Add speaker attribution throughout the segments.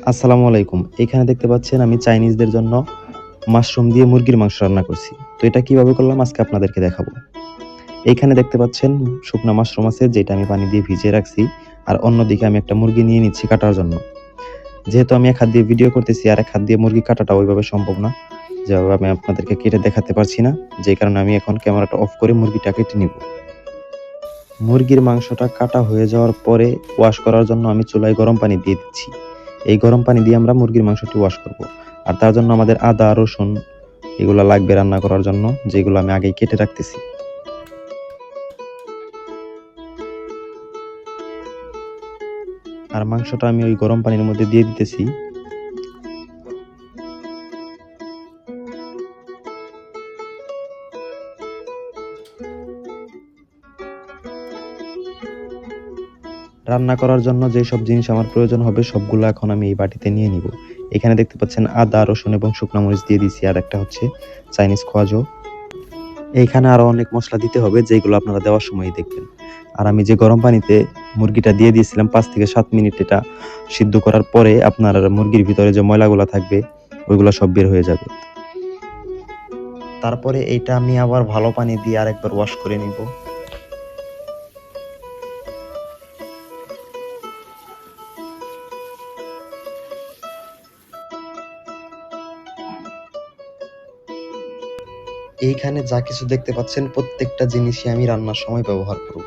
Speaker 1: আসসালামু আলাইকুম। এখানে দেখতে পাচ্ছেন আমি চাইনিজদের জন্য মাশরুম দিয়ে মুরগির মাংস রান্না করছি। তো এটা কিভাবে করলাম আজকে আপনাদেরকে দেখাবো। এইখানে দেখতে পাচ্ছেন শুকনা মাশরুম আছে যেটা আমি পানি দিয়ে ভিজিয়ে রাখছি। আর অন্যদিকে আমি একটা মুরগি নিয়ে নিচ্ছি কাটার জন্য। যেহেতু আমি এক হাত দিয়ে ভিডিও করতেছি আর এক হাত দিয়ে মুরগি কাটাটা ওইভাবে সম্ভব না। যেভাবে আমি আপনাদেরকে কেটে দেখাতে পারছি না। যে কারণে আমি এখন ক্যামেরাটা অফ করে মুরগিটা কেটে নিব। মুরগির মাংসটা কাটা হয়ে যাওয়ার পরে ওয়াশ করার জন্য আমি চুলায় গরম পানি দিয়ে দিচ্ছি। এই গরম পানি দিয়ে আমরা মুরগির মাংসটি ওয়াশ করব। আর তার জন্য আমাদের আদা, রসুন এগুলা লাগবে রান্না করার জন্য, যেগুলো আমি আগেই কেটে রাখতেছি। আর মাংসটা আমি ওই গরম পানির মধ্যে দিয়ে দিতেছি। রান্না করার জন্য যে সব জিনিস আমার প্রয়োজন হবে সবগুলো এখন আমি এই বাটিতে নিয়ে নিব। এখানে দেখতে পাচ্ছেন আদা, রসুন এবং শুকনা মরিচ দিয়ে দিছি, আর একটা হচ্ছে চাইনিজ খোয়াজো। এইখানে আরো অনেক মসলা দিতে হবে যেগুলো আপনারা দেওয়ার সময় দেখবেন। আর আমি যে গরম পানিতে মুরগিটা দিয়ে দিয়েছিলাম 5 থেকে 7 মিনিট এটা সিদ্ধ করার পরে আপনার মুরগির ভিতরে যে ময়লাগুলো থাকবে ওইগুলো সব বের হয়ে যাবে। তারপরে এইটা আমি আবার ভালো পানি দিয়ে আরেকবার ওয়াশ করে নিব। এইখানে যা কিছু দেখতে পাচ্ছেন প্রত্যেকটা জিনিসই আমি রান্নার সময় ব্যবহার করব।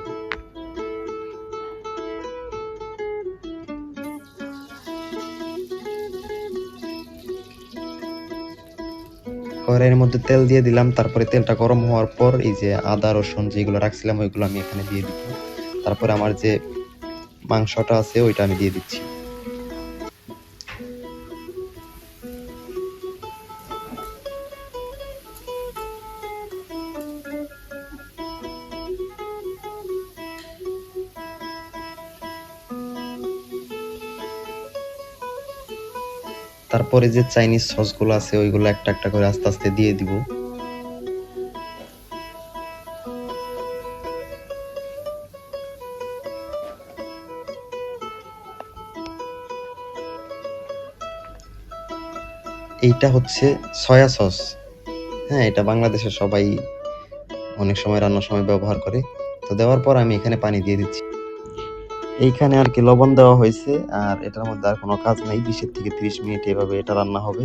Speaker 1: কড়াইয়ের মধ্যে তেল দিয়ে দিলাম, তারপরে তেলটা গরম হওয়ার পর এই যে আদা রসুন যেগুলো রাখছিলাম ওইগুলো আমি এখানে দিয়ে দিব। তারপরে আমার যে মাংসটা আছে ওইটা আমি দিয়ে দিচ্ছি। তারপরে যে চাইনিজ সসগুলো আছে ওইগুলো একটা একটা করে আস্তে আস্তে দিয়ে দিব। এইটা হচ্ছে সয়া সস। হ্যাঁ, এটা বাংলাদেশের সবাই অনেক সময় রান্নার সময় ব্যবহার করে। তো দেওয়ার পর আমি এখানে পানি দিয়ে দিচ্ছি। এইখানে আর কি লবণ দেওয়া হয়েছে। আর এটার মধ্যে আর কোনো কাজ নাই, 20 থেকে 30 মিনিট এভাবে এটা রান্না হবে।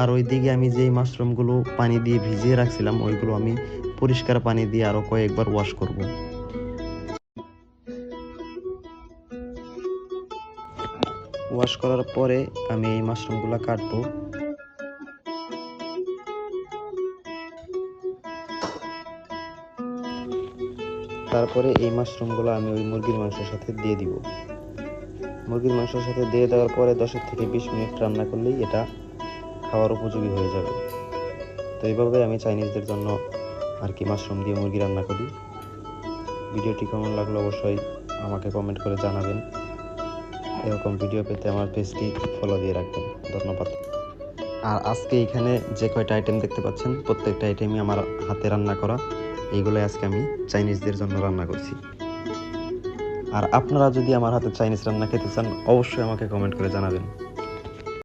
Speaker 1: আর ওইদিকে আমি যে মাশরুমগুলো পানি দিয়ে ভিজিয়ে রাখছিলাম ওইগুলো আমি পরিষ্কার পানি দিয়ে আরো কয়েকবার ওয়াশ করব। ওয়াশ করার পরে আমি এই মাশরুমগুলো কাটবো। তারপরে এই মাশরুমগুলো আমি ওই মুরগির মাংসের সাথে দিয়ে দিব। মুরগির মাংসের সাথে দিয়ে দেওয়ার পরে 10 থেকে 20 মিনিট রান্না করলেই এটা খাওয়ার উপযোগী হয়ে যাবে। তো এইভাবে আমি চাইনিজদের জন্য আর কি মাশরুম দিয়ে মুরগি রান্না করি। ভিডিওটি কেমন লাগলো অবশ্যই আমাকে কমেন্ট করে জানাবেন। এরকম ভিডিও পেতে আমার পেজটি ফলো দিয়ে রাখবেন। ধন্যবাদ। আর আজকে এখানে যে কয়টা আইটেম দেখতে পাচ্ছেন প্রত্যেকটা আইটেমই আমার হাতে রান্না করা। এইগুলোই আজকে আমি চাইনিজদের জন্য রান্না করছি। আর আপনারা যদি আমার হাতে চাইনিজ রান্না খেতে চান অবশ্যই আমাকে কমেন্ট করে জানাবেন।